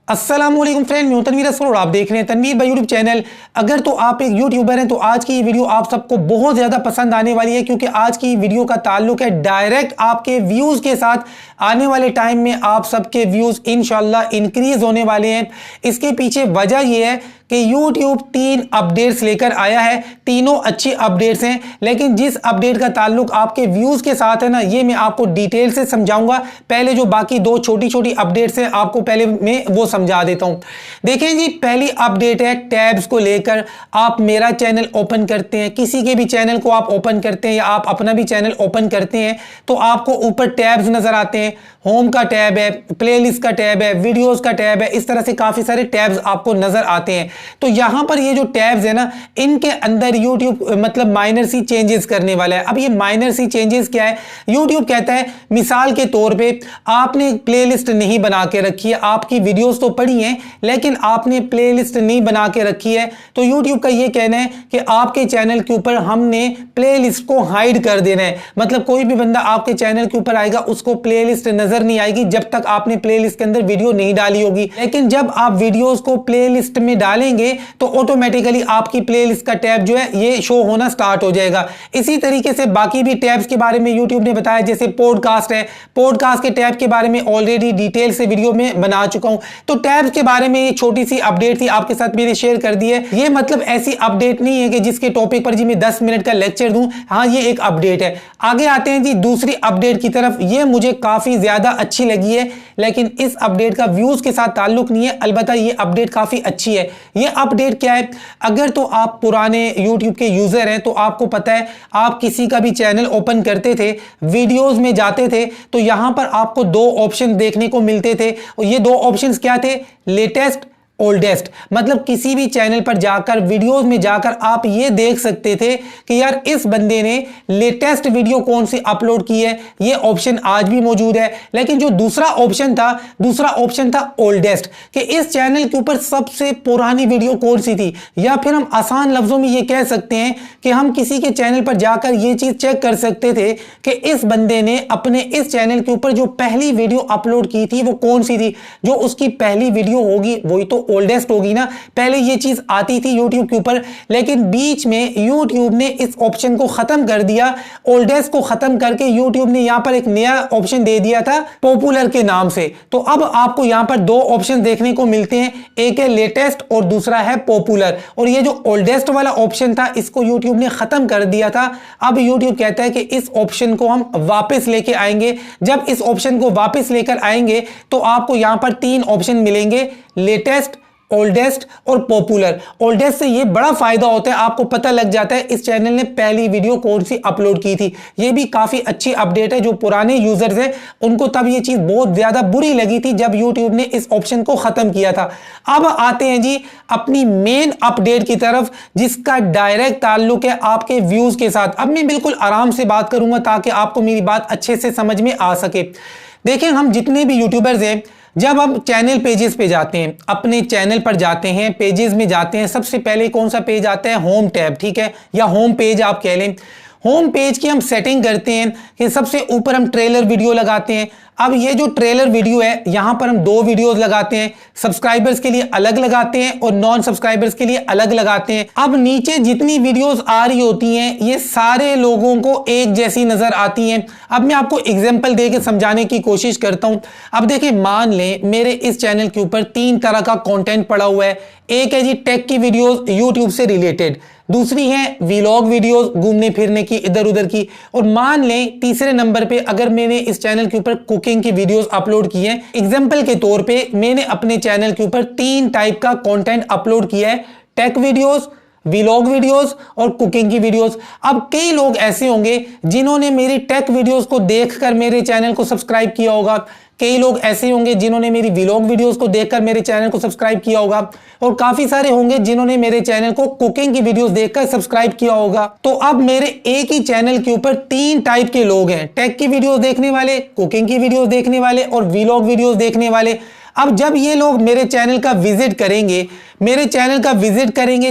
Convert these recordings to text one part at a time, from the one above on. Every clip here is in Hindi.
अस्सलामुअलैकुम फ्रेंड, मैं तनवीर असफर और आप देख रहे हैं तनवीर भाई यूट्यूब चैनल। अगर तो आप एक यूट्यूबर हैं तो आज की वीडियो आप सबको बहुत ज़्यादा पसंद आने वाली है, क्योंकि आज की वीडियो का ताल्लुक है डायरेक्ट आपके व्यूज़ के साथ। आने वाले टाइम में आप सबके व्यूज़ इंशाल्लाह इंक्रीज होने वाले हैं। इसके पीछे वजह यह है कि YouTube 3 अपडेट्स लेकर आया है। तीनों अच्छी अपडेट्स हैं, लेकिन जिस अपडेट का ताल्लुक आपके व्यूज़ के साथ है ना, ये मैं आपको डिटेल से समझाऊंगा। पहले जो बाकी दो छोटी छोटी अपडेट्स हैं आपको पहले मैं वो समझा देता हूं। देखें जी, पहली अपडेट है टैब्स को लेकर। आप मेरा चैनल ओपन करते हैं, किसी के भी चैनल को आप ओपन करते हैं या आप अपना भी चैनल ओपन करते हैं तो आपको ऊपर टैब्स नजर आते हैं। होम का टैब है, प्लेलिस्ट का टैब है, वीडियोस का टैब है, इस तरह से काफी सारे टैब्स आपको नजर आते हैं। तो यहां पर ये जो टैब्स है ना, इनके अंदर YouTube मतलब माइनर सी चेंजेस करने वाला है। अब ये माइनर सी चेंजेस क्या है? YouTube कहता है मिसाल के तौर पे आपने प्लेलिस्ट नहीं बना के रखी है, आपकी वीडियोस तो पड़ी हैं लेकिन आपने प्लेलिस्ट नहीं बना के रखी है, तो YouTube का ये कहना है कि आपके चैनल के ऊपर हमने प्लेलिस्ट को हाइड कर देना है। मतलब कोई भी बंदा आपके चैनल के ऊपर आएगा उसको प्लेलिस्ट नजर नहीं आएगी जब तक आपने प्लेलिस्ट के अंदर वीडियो नहीं डाली होगी। लेकिन जब आप वीडियोस को प्लेलिस्ट में डालेंगे तो ऑटोमेटिकली आपकी प्लेलिस्ट का टैब जो है ये शो होना स्टार्ट हो जाएगा। इसी तरीके से बाकी भी टैब्स के बारे में YouTube ने बताया, जैसे पॉडकास्ट है, पॉडकास्ट के टैब के बारे में ऑलरेडी डिटेल से वीडियो में बना चुका हूं। तो टैब्स के बारे में ये छोटी सी अपडेट थी, आपके साथ मैंने शेयर कर दी है। ये मतलब ऐसी अपडेट नहीं है कि जिसके टॉपिक पर जी मैं 10 मिनट का लेक्चर दूं। हाँ, ये एक अपडेट है। आगे आते हैं जी दूसरी अपडेट की तरफ। ये मुझे काफी ज्यादा अच्छी लगी है, लेकिन इस अपडेट का व्यूज के साथ ताल्लुक नहीं है। अलबत्ता ये अपडेट काफी अच्छी है। ये अपडेट क्या है? अगर तो आप पुराने YouTube के यूजर हैं तो आपको पता है, आप किसी का भी चैनल ओपन करते थे, वीडियोस में जाते थे तो यहां पर आपको दो ऑप्शन देखने को मिलते थे। और ये दो ऑप्शंस क्या थे? Latest, oldest. मतलब किसी भी चैनल पर जाकर वीडियोस में जाकर आप ये देख सकते थे कि यार इस बंदे ने लेटेस्ट वीडियो कौन सी अपलोड की है। ये ऑप्शन आज भी मौजूद है। लेकिन जो दूसरा ऑप्शन था ओल्डेस्ट, कि इस चैनल के ऊपर सबसे पुरानी वीडियो कौन सी थी। या फिर हम आसान लफ्जों में ये कह सकते हैं कि हम किसी के चैनल पर जाकर ये चीज चेक कर सकते थे कि इस बंदे ने अपने इस चैनल के ऊपर जो पहली वीडियो अपलोड की थी वो कौन सी थी। जो उसकी पहली वीडियो होगी वही तो ओल्डेस्ट होगी ना। पहले ये चीज आती थी YouTube के ऊपर, लेकिन बीच में YouTube ने इस ऑप्शन को खत्म कर दिया। ओल्डेस्ट को खत्म करके YouTube ने यहां पर एक नया ऑप्शन दे दिया था पॉपुलर के नाम से। तो अब आपको यहां पर दो ऑप्शन देखने को मिलते हैं, एक है लेटेस्ट और दूसरा है पॉपुलर। और ये जो ओल्डेस्ट वाला ऑप्शन था इसको YouTube ने खत्म कर दिया था। अब YouTube कहता है कि इस ऑप्शन को हम वापस लेके आएंगे। जब इस ऑप्शन को वापस लेकर आएंगे तो आपको यहां पर तीन ऑप्शन मिलेंगे, लेटेस्ट, ओल्डेस्ट और पॉपुलर। ओल्डेस्ट से ये बड़ा फायदा होता है, आपको पता लग जाता है इस चैनल ने पहली वीडियो कौन सी अपलोड की थी। ये भी काफी अच्छी अपडेट है। जो पुराने यूजर्स हैं उनको तब ये चीज बहुत ज्यादा बुरी लगी थी जब YouTube ने इस ऑप्शन को खत्म किया था। अब आते हैं जी अपनी मेन अपडेट की तरफ, जिसका डायरेक्ट ताल्लुक है आपके व्यूज के साथ। अब मैं बिल्कुल आराम से बात करूंगा ताकि आपको मेरी बात अच्छे से समझ में आ सके। देखें, हम जितने भी यूट्यूबर्स हैं, जब हम चैनल पेजेस पे जाते हैं, अपने चैनल पर जाते हैं, पेजेस में जाते हैं, सबसे पहले कौन सा पेज आता है? होम टैब, ठीक है, या होम पेज आप कह लें। होम पेज की हम सेटिंग करते हैं कि सबसे ऊपर हम ट्रेलर वीडियो लगाते हैं। अब ये जो ट्रेलर वीडियो है यहां पर हम दो वीडियोस लगाते हैं, सब्सक्राइबर्स के लिए अलग लगाते हैं और नॉन सब्सक्राइबर्स के लिए अलग लगाते हैं। अब नीचे जितनी वीडियोस आ रही होती हैं ये सारे लोगों को एक जैसी नजर आती हैं। अब मैं आपको एग्जांपल देके समझाने की कोशिश करता हूं। अब देखिए, मान लें मेरे इस चैनल के ऊपर तीन तरह का कंटेंट पड़ा हुआ है। एक है जी टेक की वीडियोस यूट्यूब से रिलेटेड, दूसरी है व्लॉग वीडियोस घूमने फिरने की, इधर उधर की, और मान लें तीसरे नंबर पे अगर मैंने इस चैनल के ऊपर कुकिंग की वीडियोस अपलोड की है। एग्जांपल के तौर पे मैंने अपने चैनल के ऊपर तीन टाइप का कंटेंट अपलोड किया है, टेक वीडियोस, व्लॉग वीडियोस और कुकिंग की वीडियोस। अब कई लोग ऐसे होंगे जिन्होंने मेरी टेक वीडियोस को देखकर मेरे चैनल को सब्सक्राइब किया होगा, कई लोग ऐसे होंगे जिन्होंने मेरी व्लॉग वीडियोस को देखकर मेरे चैनल को सब्सक्राइब किया होगा, और काफी सारे होंगे जिन्होंने मेरे चैनल को कुकिंग की वीडियोस देखकर सब्सक्राइब किया होगा। तो अब मेरे एक ही चैनल के ऊपर तीन टाइप के लोग हैं, टेक की वीडियोस देखने वाले, कुकिंग की वीडियोस देखने वाले और व्लॉग वीडियोस देखने वाले। अब जब ये लोग मेरे चैनल का विजिट करेंगे,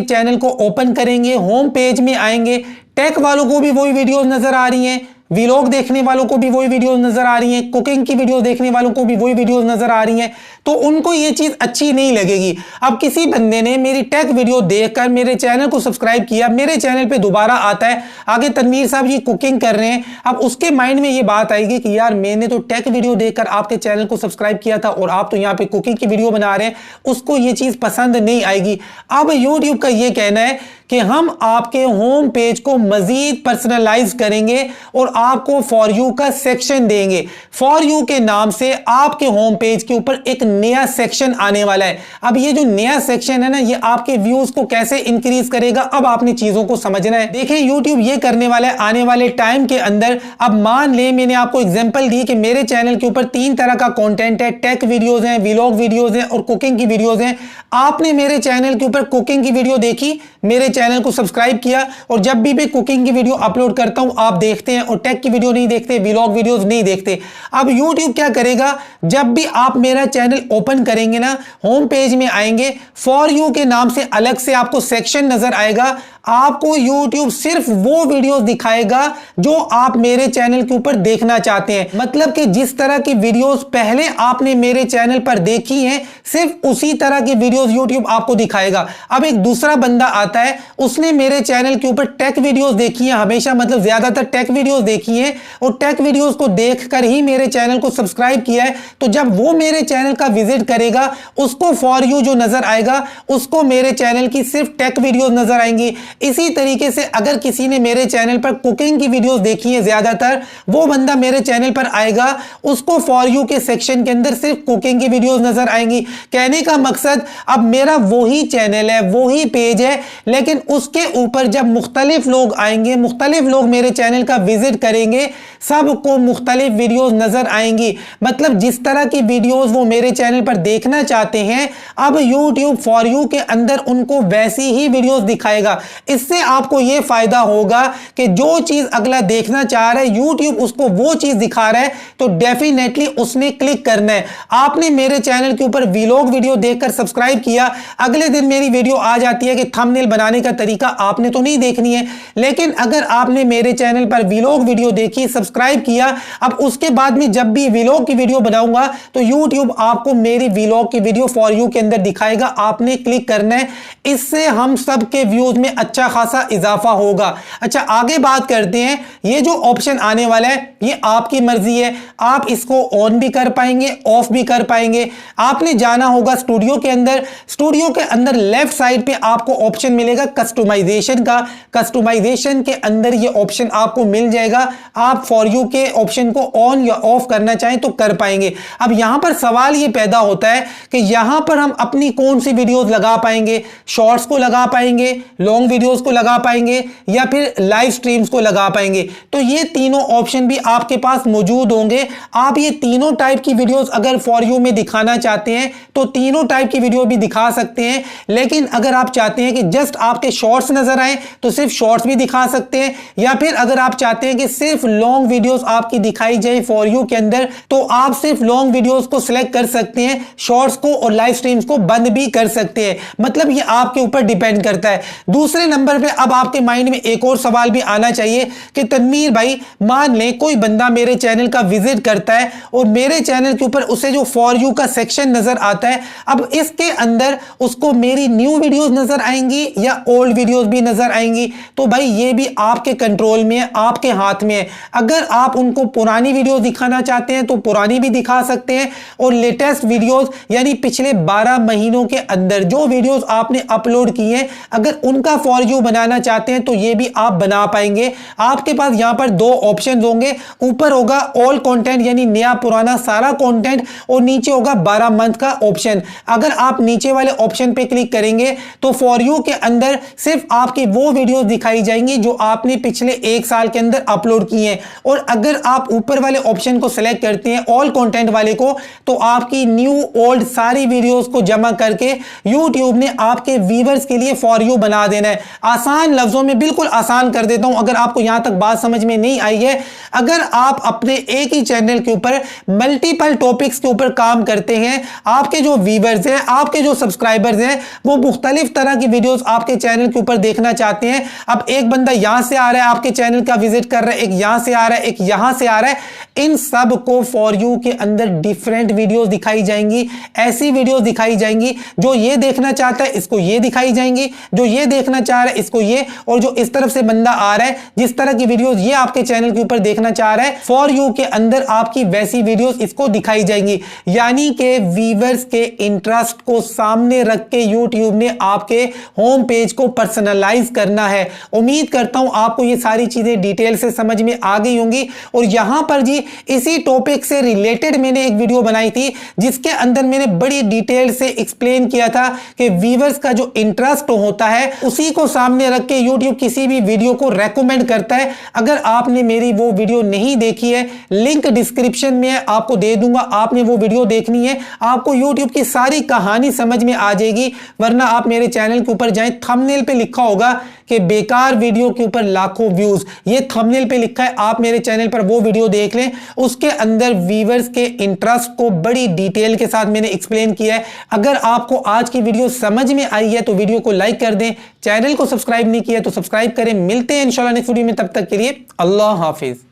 चैनल को ओपन करेंगे, होम पेज में आएंगे, टेक वालों को भी वही वीडियोस नजर आ रही हैं, व्लॉग देखने वालों को भी वही वीडियोस नजर आ रही हैं, कुकिंग की वीडियो देखने वालों को भी वही वीडियोस नजर आ रही हैं, तो उनको ये चीज अच्छी नहीं लगेगी। अब किसी बंदे ने मेरी टेक वीडियो देखकर मेरे चैनल को सब्सक्राइब किया, मेरे चैनल पे दोबारा आता है, आगे तनवीर साहब ये कुकिंग कर रहे हैं, अब उसके माइंड में ये बात आएगी कि यार मैंने तो टेक वीडियो देखकर आपके चैनल को सब्सक्राइब किया था और आप तो यहाँ पे कुकिंग की वीडियो बना रहे हैं, उसको ये चीज पसंद नहीं आएगी। अब यूट्यूब का ये कहना है कि हम आपके होम पेज को मजीद पर्सनलाइज करेंगे और आपको फॉर यू का सेक्शन देंगे। फॉर यू के नाम से आपके होम पेज के ऊपर एक नया सेक्शन आने वाला है। अब ये जो नया सेक्शन है ना, ये आपके व्यूज को कैसे इंक्रीज करेगा, अब आपने चीजों को समझना है। देखें यूट्यूब ये करने वाला है आने वाले टाइम के अंदर। अब मान ले मैंने आपको एग्जांपल दी कि मेरे चैनल के ऊपर 3 तरह का कंटेंट है, टेक वीडियोस हैं, व्लॉग वीडियोस हैं और कुकिंग की वीडियोस हैं। आपने मेरे चैनल के ऊपर कुकिंग की वीडियो देखी, मेरे चैनल को सब्सक्राइब किया और जब भी मैं कुकिंग की वीडियो अपलोड करता हूं आप देखते हैं और टेक की वीडियो नहीं देखते, व्लॉग वीडियोस नहीं देखते। अब YouTube क्या करेगा, जब भी आप मेरा चैनल ओपन करेंगे ना, होम पेज में आएंगे, फॉर यू के नाम से अलग से आपको सेक्शन नजर आएगा। आपको YouTube सिर्फ वो वीडियोस दिखाएगा जो आप मेरे चैनल के ऊपर देखना चाहते हैं। मतलब कि जिस तरह की वीडियोस पहले आपने मेरे चैनल पर देखी हैं, सिर्फ उसी तरह की वीडियोस YouTube आपको दिखाएगा। अब एक दूसरा बंदा आता है, उसने मेरे चैनल के ऊपर टेक वीडियोस देखी है हमेशा, मतलब ज्यादातर टेक वीडियोस देखी है और टेक वीडियोस को देखकर ही मेरे चैनल को सब्सक्राइब किया है। तो जब वो मेरे चैनल का विजिट करेगा, उसको फॉर यू जो नजर आएगा, उसको मेरे चैनल की सिर्फ टेक वीडियोस नजर आएंगी। इसी तरीके से अगर किसी ने मेरे चैनल पर कुकिंग की वीडियोस देखी है ज्यादातर, वो बंदा मेरे चैनल पर आएगा, उसको फॉर यू के सेक्शन के अंदर सिर्फ कुकिंग की वीडियोस नजर आएंगी। कहने का मकसद, अब मेरा वही चैनल है, वही पेज है, लेकिन उसके ऊपर जब मुख्तलिफ लोग आएंगे, मुख्तलिफ लोग मेरे चैनल का विजिट करेंगे, सबको मुख्तलिफ वीडियोस नजर आएंगी। मतलब जिस तरह की वीडियोस वो मेरे चैनल पर देखना चाहते हैं, अब यूट्यूब फॉर यू के अंदर उनको वैसी ही वीडियोस दिखाएगा। इससे आपको यह फायदा होगा कि जो चीज अगला देखना चाह रहा है, यूट्यूब उसको वो चीज दिखा रहा है, तो डेफिनेटली उसने क्लिक करना है। आपने मेरे चैनल के ऊपर व्लॉग वीडियो देखकर सब्सक्राइब किया, अगले दिन मेरी वीडियो आ जाती है कि थंबनेल बनाने का तरीका आपने तो नहीं देखनी है, लेकिन अगर आपने मेरे चैनल पर व्लॉग वीडियो देखी, सब्सक्राइब किया, अब उसके बाद में जब भी व्लॉग की वीडियो बनाऊंगा तो यूट्यूब आपको मेरी व्लॉग की वीडियो फॉर यू के अंदर दिखाएगा, आपने क्लिक करना है। इससे हम सब के व्यूज में अच्छा खासा इजाफा होगा। अच्छा, आगे बात करते हैं। ये जो ऑप्शन आने वाला है ये आपकी मर्जी है, आप इसको ऑन भी कर पाएंगे, ऑफ भी कर पाएंगे। आपने जाना होगा स्टूडियो के अंदर, स्टूडियो के अंदर लेफ्ट साइड पे आपको ऑप्शन मिलेगा कस्टमाइजेशन का। कस्टमाइजेशन के अंदर ये ऑप्शन आपको मिल जाएगा, आप फॉर यू के ऑप्शन को ऑन या ऑफ करना चाहें तो कर पाएंगे। अब यहां पर सवाल ये पैदा होता है कि यहां पर हम अपनी कौन सी वीडियोस लगा पाएंगे, शॉर्ट्स को लगा पाएंगे, लॉन्ग वीडियोस को लगा पाएंगे या फिर लाइव स्ट्रीम्स को लगा पाएंगे। तो ये तीनों ऑप्शन भी आपके पास मौजूद होंगे। आप ये तीनों टाइप की वीडियोस अगर फॉर यू में दिखाना चाहते हैं तो तीनों टाइप की वीडियो भी दिखा सकते हैं, लेकिन अगर आप चाहते हैं कि जस्ट आपके शॉर्ट्स नजर आए तो सिर्फ शॉर्ट्स भी दिखा सकते हैं, या फिर अगर आप चाहते हैं कि सिर्फ लॉन्ग वीडियोस आपकी दिखाई जाए फॉर यू के अंदर तो आप सिर्फ लॉन्ग वीडियोस को सिलेक्ट कर सकते हैं, शॉर्ट्स को और लाइव स्ट्रीम्स को बंद भी कर सकते हैं। मतलब ये आपके ऊपर डिपेंड करता है। दूसरे नंबर पे अब आपके माइंड में एक और सवाल भी आना चाहिए कि तनवीर भाई, मान लें कोई बंदा मेरे चैनल का विजिट करता है और मेरे चैनल के ऊपर उसे जो फॉर यू का सेक्शन नजर आता है, अब इसके अंदर उसको मेरी न्यू वीडियोस नजर आएंगी या ओल्ड वीडियोस भी नजर आएंगी। तो भाई ये भी आपके कंट्रोल में है, आपके हाथ में है। अगर आप उनको पुरानी वीडियोस दिखाना चाहते हैं तो पुरानी भी दिखा सकते हैं, और लेटेस्ट वीडियोस यानी पिछले 12 महीनों के अंदर जो वीडियोस आपने अपलोड की हैं, अगर उनका फॉर यू बनाना चाहते हैं तो ये भी आप बना पाएंगे। आपके पास यहां पर 2 ऑप्शन होंगे, ऊपर होगा ऑल कंटेंट यानी नया पुराना सारा कंटेंट, और नीचे होगा 12 मंथ का ऑप्शन। अगर आप नीचे वाले ऑप्शन पे क्लिक करेंगे तो फॉर यू के अंदर सिर्फ आपकी वो वीडियोस दिखाई जाएंगी जो आपने पिछले 1 साल के अंदर अपलोड की हैं, और अगर आप ऊपर वाले ऑप्शन को सिलेक्ट करते हैं ऑल कंटेंट वाले को, तो आपकी न्यू ओल्ड सारी वीडियोस को जमा करके यूट्यूब ने आपके व्यूअर्स के लिए फॉर यू बना देना है। आसान लफ्जों में बिल्कुल आसान कर देता हूं, अगर आपको यहां तक बात समझ में नहीं आई है। अगर आप अपने एक ही चैनल के ऊपर मल्टीपल टॉपिक्स के ऊपर काम करते हैं, आप आपके जो व्यूअर्स हैं, आपके जो सब्सक्राइबर्स हैं, वो मुख्तलिफ तरह की वीडियोस आपके चैनल के ऊपर देखना चाहते हैं। अब एक बंदा यहां से आ रहा है, आपके चैनल का विजिट कर रहा है, एक यहां से आ रहा है, एक यहां से आ रहा है। इन सब को फॉर यू के अंदर डिफरेंट वीडियोस दिखाई जाएंगी। ऐसी वीडियोस दिखाई जाएंगी जो ये देखना चाहता है इसको ये दिखाई जाएंगी, जो ये देखना चाह रहा है इसको ये, और जो इस तरफ से बंदा आ रहा है जिस तरह की वीडियोस ये आपके चैनल के ऊपर देखना चाह रहा है, फॉर यू के अंदर आपकी वैसी वीडियोस इसको दिखाई जाएंगी। यानी कि व्यूअर्स के इंटरेस्ट को सामने रख के यूट्यूब ने आपके होम पेज को पर्सनलाइज करना है। उम्मीद करता हूं आपको ये सारी चीजें डिटेल से समझ में आ गई होंगी। और यहां पर जी इसी टॉपिक से रिलेटेड मैंने एक वीडियो बनाई थी जिसके अंदर मैंने बड़ी डिटेल से एक्सप्लेन किया था कि व्यूअर्स का जो इंटरेस्ट होता है उसी को सामने रख के यूट्यूब किसी भी वीडियो को रेकमेंड करता है। अगर आपने मेरी वो वीडियो नहीं देखी है, लिंक डिस्क्रिप्शन में आपको दे दूंगा, आपने वो वीडियो देखनी है, आपको यूट्यूब की सारी कहानी समझ में आ जाएगी। वरना आप मेरे चैनल के ऊपर जाएं, थंबनेल पे लिखा होगा कि बेकार वीडियो के ऊपर लाखों व्यूज, ये थंबनेल पे लिखा है। आप मेरे चैनल पर वो वीडियो देख लें, उसके अंदर व्यूअर्स के इंटरेस्ट को बड़ी डिटेल के साथ मैंने एक्सप्लेन किया है। अगर आपको आज की वीडियो समझ में आई है तो वीडियो को लाइक कर दें, चैनल को सब्सक्राइब नहीं किया तो सब्सक्राइब करें। मिलते हैं इंशाल्लाह नेक्स्ट वीडियो में, तब तक के लिए अल्लाह हाफिज।